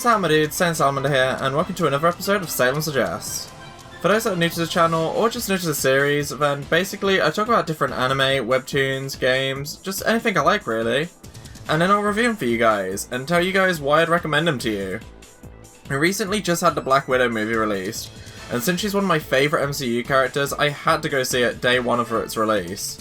Salem, my dudes, SaiyanSalamander here, and welcome to another episode of Salem Suggests. For those that are new to the channel, or just new to the series, then basically I talk about different anime, webtoons, games, just anything I like really. And then I'll review them for you guys, and tell you guys why I'd recommend them to you. We recently just had the Black Widow movie released, and since she's one of my favourite MCU characters, I had to go see it day one of its release.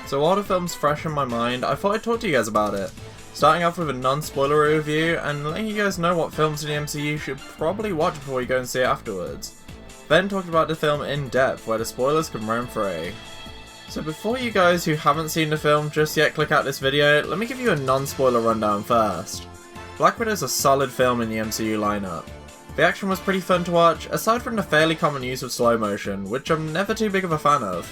So while the film's fresh in my mind, I thought I'd talk to you guys about it. Starting off with a non-spoiler review, and letting you guys know what films in the MCU you should probably watch before you go and see it afterwards. Then talking about the film in depth, where the spoilers can roam free. So before you guys who haven't seen the film just yet click out this video, let me give you a non-spoiler rundown first. Black Widow is a solid film in the MCU lineup. The action was pretty fun to watch, aside from the fairly common use of slow motion, which I'm never too big of a fan of.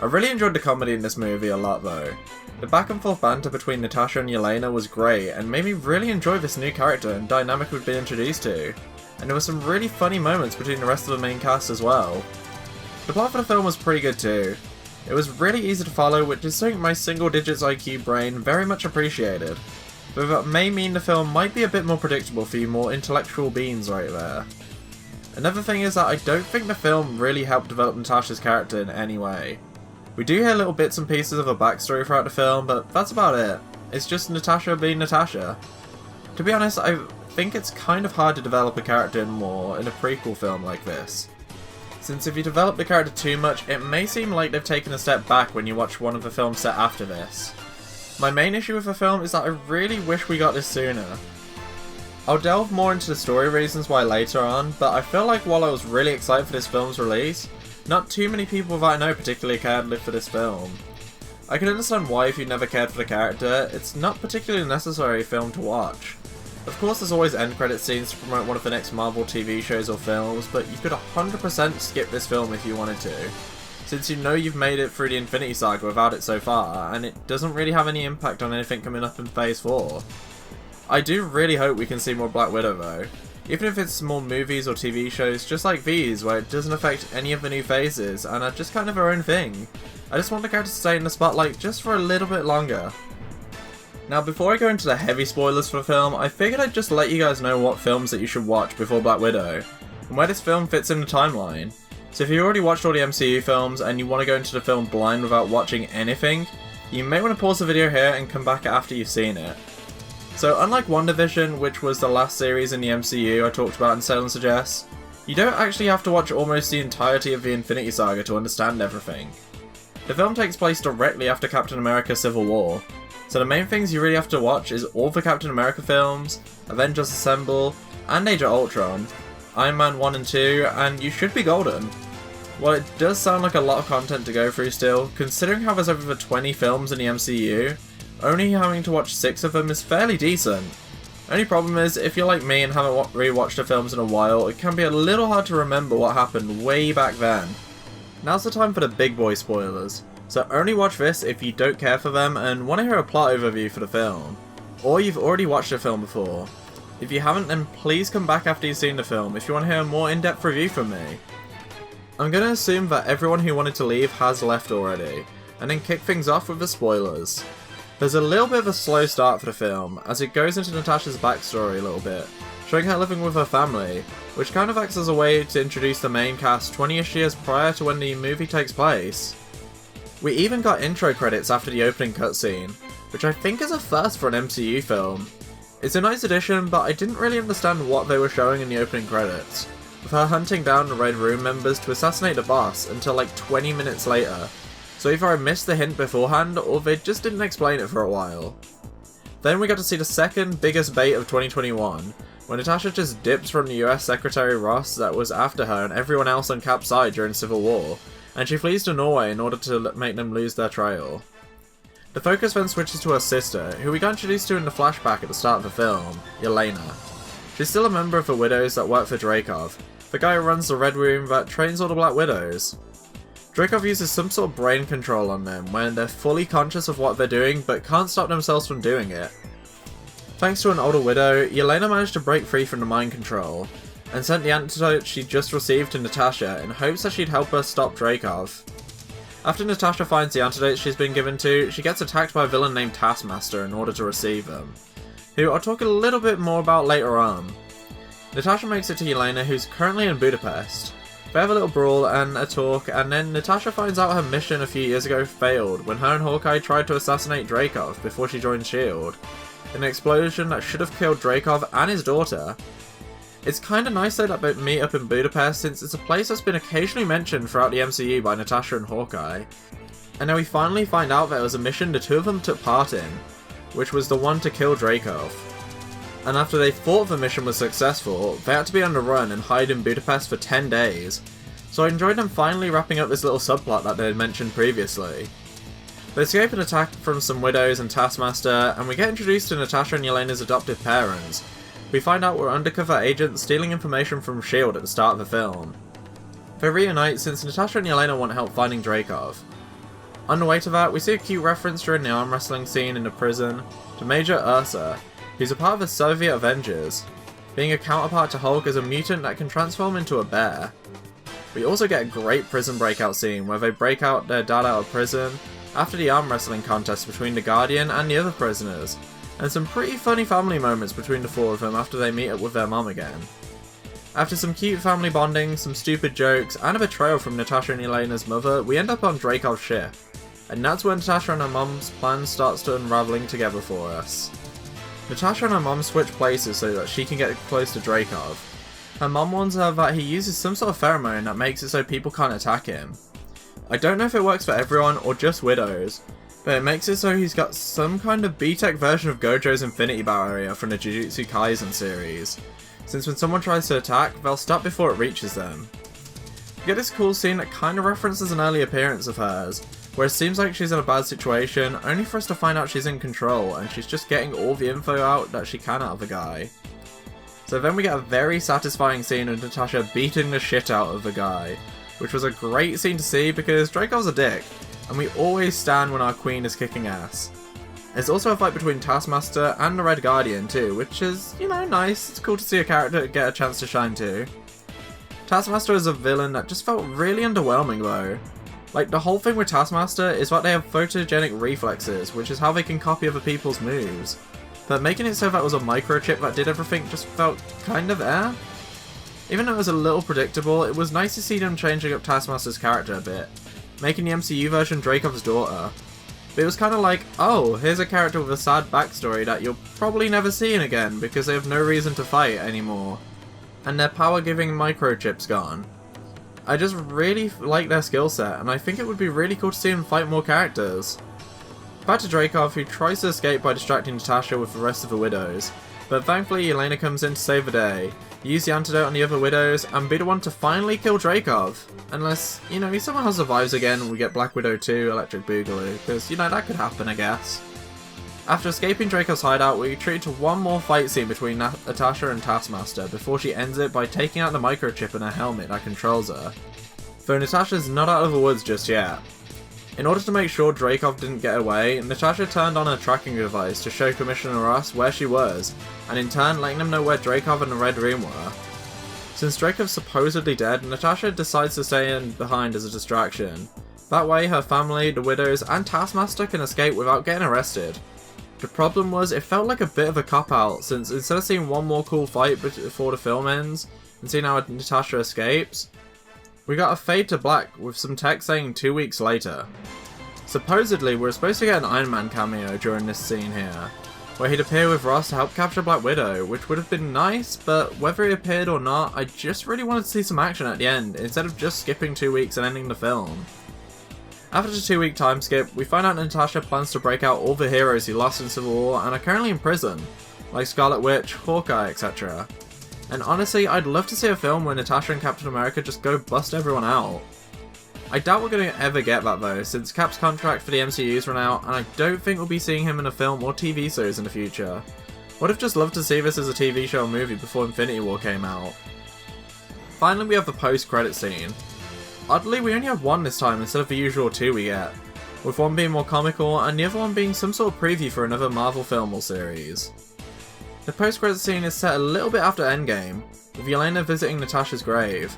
I really enjoyed the comedy in this movie a lot though. The back and forth banter between Natasha and Yelena was great and made me really enjoy this new character and dynamic we've been introduced to. And there were some really funny moments between the rest of the main cast as well. The plot for the film was pretty good too. It was really easy to follow, which is something my single digits IQ brain very much appreciated. But that may mean the film might be a bit more predictable for you more intellectual beings right there. Another thing is that I don't think the film really helped develop Natasha's character in any way. We do hear little bits and pieces of her backstory throughout the film, but that's about it. It's just Natasha being Natasha. To be honest, I think it's kind of hard to develop a character more in a prequel film like this. Since if you develop the character too much, it may seem like they've taken a step back when you watch one of the films set after this. My main issue with the film is that I really wish we got this sooner. I'll delve more into the story reasons why later on, but I feel like while I was really excited for this film's release, not too many people that I know particularly cared for this film. I can understand why if you never cared for the character, it's not particularly a necessary film to watch. Of course there's always end credit scenes to promote one of the next Marvel TV shows or films, but you could 100% skip this film if you wanted to, since you know you've made it through the Infinity Saga without it so far, and it doesn't really have any impact on anything coming up in Phase 4. I do really hope we can see more Black Widow though. Even if it's more movies or TV shows just like these, where it doesn't affect any of the new phases and are just kind of her own thing. I just want the character to stay in the spotlight just for a little bit longer. Now before I go into the heavy spoilers for the film, I figured I'd just let you guys know what films that you should watch before Black Widow, and where this film fits in the timeline. So if you already watched all the MCU films and you want to go into the film blind without watching anything, you may want to pause the video here and come back after you've seen it. So unlike WandaVision, which was the last series in the MCU I talked about in Salem Suggests, you don't actually have to watch almost the entirety of the Infinity Saga to understand everything. The film takes place directly after Captain America Civil War, so the main things you really have to watch is all the Captain America films, Avengers Assemble, and Age of Ultron, Iron Man 1 and 2, and you should be golden. While it does sound like a lot of content to go through still, considering how there's over 20 films in the MCU, only having to watch 6 of them is fairly decent. Only problem is, if you're like me and haven't rewatched the films in a while, it can be a little hard to remember what happened way back then. Now's the time for the big boy spoilers, so only watch this if you don't care for them and want to hear a plot overview for the film, or you've already watched the film before. If you haven't, then please come back after you've seen the film if you want to hear a more in-depth review from me. I'm going to assume that everyone who wanted to leave has left already, and then kick things off with the spoilers. There's a little bit of a slow start for the film, as it goes into Natasha's backstory a little bit, showing her living with her family, which kind of acts as a way to introduce the main cast 20ish years prior to when the movie takes place. We even got intro credits after the opening cutscene, which I think is a first for an MCU film. It's a nice addition, but I didn't really understand what they were showing in the opening credits, with her hunting down the Red Room members to assassinate the boss until like 20 minutes later. So either I missed the hint beforehand, or they just didn't explain it for a while. Then we got to see the second biggest bait of 2021, when Natasha just dips from the US Secretary Ross that was after her and everyone else on Cap's side during Civil War, and she flees to Norway in order to make them lose their trail. The focus then switches to her sister, who we got introduced to in the flashback at the start of the film, Yelena. She's still a member of the Widows that work for Dreykov, the guy who runs the Red Room that trains all the Black Widows. Dreykov uses some sort of brain control on them when they're fully conscious of what they're doing but can't stop themselves from doing it. Thanks to an older widow, Yelena managed to break free from the mind control, and sent the antidote she'd just received to Natasha in hopes that she'd help her stop Dreykov. After Natasha finds the antidotes she's been given to, she gets attacked by a villain named Taskmaster in order to receive them. who I'll talk a little bit more about later on. Natasha makes it to Yelena, who's currently in Budapest. They have a little brawl and a talk, and then Natasha finds out her mission a few years ago failed when her and Hawkeye tried to assassinate Dreykov before she joined S.H.I.E.L.D. in an explosion that should have killed Dreykov and his daughter. It's kinda nice though that they meet up in Budapest, since it's a place that's been occasionally mentioned throughout the MCU by Natasha and Hawkeye. And now we finally find out that it was a mission the two of them took part in, which was the one to kill Dreykov. And after they thought the mission was successful, they had to be on the run and hide in Budapest for 10 days. So I enjoyed them finally wrapping up this little subplot that they had mentioned previously. They escape an attack from some widows and Taskmaster, and we get introduced to Natasha and Yelena's adoptive parents. We find out we're undercover agents stealing information from S.H.I.E.L.D. at the start of the film. They reunite since Natasha and Yelena want help finding Dreykov. On the way to that, we see a cute reference during the arm wrestling scene in the prison to Major Ursa, who's a part of the Soviet Avengers, being a counterpart to Hulk as a mutant that can transform into a bear. We also get a great prison breakout scene where they break out their dad out of prison after the arm wrestling contest between the Guardian and the other prisoners, and some pretty funny family moments between the four of them after they meet up with their mom again. After some cute family bonding, some stupid jokes, and a betrayal from Natasha and Yelena's mother, we end up on Dreykov's ship, and that's when Natasha and her mom's plan starts to unraveling together for us. Natasha and her mom switch places so that she can get close to Dreykov. Her mom warns her that he uses some sort of pheromone that makes it so people can't attack him. I don't know if it works for everyone or just widows, but it makes it so he's got some kind of B-Tech version of Gojo's Infinity Barrier from the Jujutsu Kaisen series, since when someone tries to attack, they'll stop before it reaches them. We get this cool scene that kind of references an early appearance of hers, where it seems like she's in a bad situation, only for us to find out she's in control, and she's just getting all the info out that she can out of the guy. So then we get a very satisfying scene of Natasha beating the shit out of the guy, which was a great scene to see because Dreykov's a dick, and we always stand when our queen is kicking ass. There's also a fight between Taskmaster and the Red Guardian too, which is, you know, nice. It's cool to see a character get a chance to shine too. Taskmaster is a villain that just felt really underwhelming though. Like, the whole thing with Taskmaster is that they have photogenic reflexes, which is how they can copy other people's moves. But making it so that it was a microchip that did everything just felt kind of eh. Even though it was a little predictable, it was nice to see them changing up Taskmaster's character a bit, making the MCU version Dreykov's daughter. But it was kind of like, oh, here's a character with a sad backstory that you'll probably never see again because they have no reason to fight anymore, and their power-giving microchip's gone. I just really like their skill set, and I think it would be really cool to see them fight more characters. Back to Dreykov, who tries to escape by distracting Natasha with the rest of the widows, but thankfully Yelena comes in to save the day, use the antidote on the other widows, and be the one to finally kill Dreykov. Unless, you know, he somehow survives again and we get Black Widow 2, Electric Boogaloo, because, you know, that could happen, I guess. After escaping Dreykov's hideout, we treat to one more fight scene between Natasha and Taskmaster before she ends it by taking out the microchip in her helmet that controls her. Though Natasha's not out of the woods just yet. In order to make sure Dreykov didn't get away, Natasha turned on her tracking device to show Commissioner Ross where she was, and in turn letting them know where Dreykov and the Red Room were. Since Dreykov's supposedly dead, Natasha decides to stay in behind as a distraction. That way her family, the widows, and Taskmaster can escape without getting arrested. The problem was, it felt like a bit of a cop-out, since instead of seeing one more cool fight before the film ends, and seeing how Natasha escapes, we got a fade to black with some text saying 2 weeks later. Supposedly, we're supposed to get an Iron Man cameo during this scene here, where he'd appear with Ross to help capture Black Widow, which would have been nice, but whether he appeared or not, I just really wanted to see some action at the end, instead of just skipping 2 weeks and ending the film. After the 2-week time skip, we find out Natasha plans to break out all the heroes he lost in Civil War and are currently in prison, like Scarlet Witch, Hawkeye, etc. And honestly, I'd love to see a film where Natasha and Captain America just go bust everyone out. I doubt we're going to ever get that though, since Cap's contract for the MCU's run out, and I don't think we'll be seeing him in a film or TV series in the future. Would have just loved to see this as a TV show or movie before Infinity War came out. Finally, we have the post-credit scene. Oddly, we only have one this time instead of the usual 2 we get, with one being more comical and the other one being some sort of preview for another Marvel film or series. The post-credit scene is set a little bit after Endgame, with Yelena visiting Natasha's grave.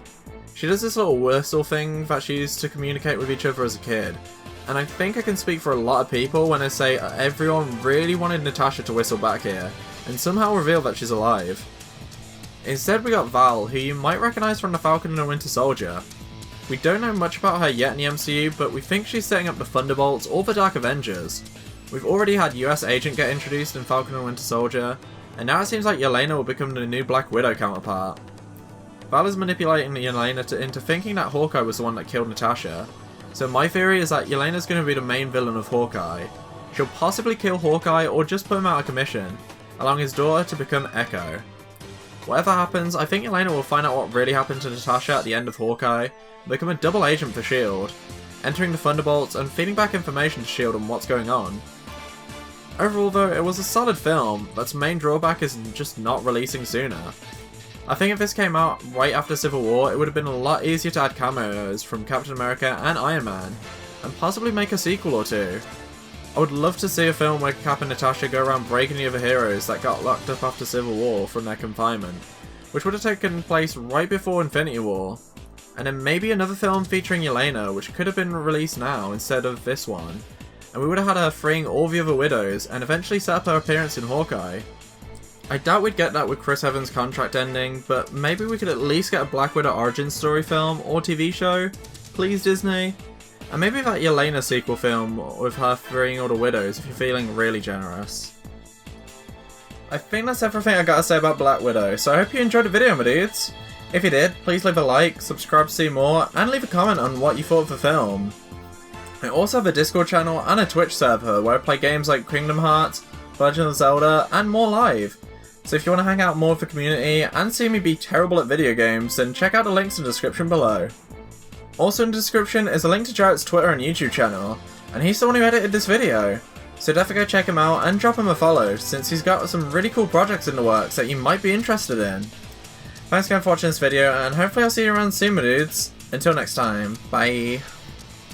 She does this little whistle thing that she used to communicate with each other as a kid, and I think I can speak for a lot of people when I say everyone really wanted Natasha to whistle back here, and somehow reveal that she's alive. Instead we got Val, who you might recognise from The Falcon and the Winter Soldier. We don't know much about her yet in the MCU, but we think she's setting up the Thunderbolts or the Dark Avengers. We've already had US Agent get introduced in Falcon and Winter Soldier, and now it seems like Yelena will become the new Black Widow counterpart. Val is manipulating Yelena into thinking that Hawkeye was the one that killed Natasha, so my theory is that Yelena's going to be the main villain of Hawkeye. She'll possibly kill Hawkeye or just put him out of commission, allowing his daughter to become Echo. Whatever happens, I think Yelena will find out what really happened to Natasha at the end of Hawkeye, and become a double agent for S.H.I.E.L.D., entering the Thunderbolts and feeding back information to S.H.I.E.L.D. on what's going on. Overall though, it was a solid film, that's main drawback is just not releasing sooner. I think if this came out right after Civil War, it would have been a lot easier to add cameos from Captain America and Iron Man, and possibly make a sequel or two. I would love to see a film where Cap and Natasha go around breaking the other heroes that got locked up after Civil War from their confinement, which would have taken place right before Infinity War. And then maybe another film featuring Yelena, which could have been released now instead of this one. And we would have had her freeing all the other widows, and eventually set up her appearance in Hawkeye. I doubt we'd get that with Chris Evans' contract ending, but maybe we could at least get a Black Widow origin story film or TV show? Please, Disney? And maybe that Yelena sequel film with her freeing all the widows if you're feeling really generous. I think that's everything I gotta say about Black Widow, so I hope you enjoyed the video, my dudes. If you did, please leave a like, subscribe to see more, and leave a comment on what you thought of the film. I also have a Discord channel and a Twitch server where I play games like Kingdom Hearts, Legend of Zelda, and more live. So if you want to hang out more with the community and see me be terrible at video games, then check out the links in the description below. Also in the description is a link to Jarrett's Twitter and YouTube channel, and he's the one who edited this video. So definitely go check him out and drop him a follow, since he's got some really cool projects in the works that you might be interested in. Thanks again for watching this video, and hopefully I'll see you around soon, my dudes. Until next time, bye.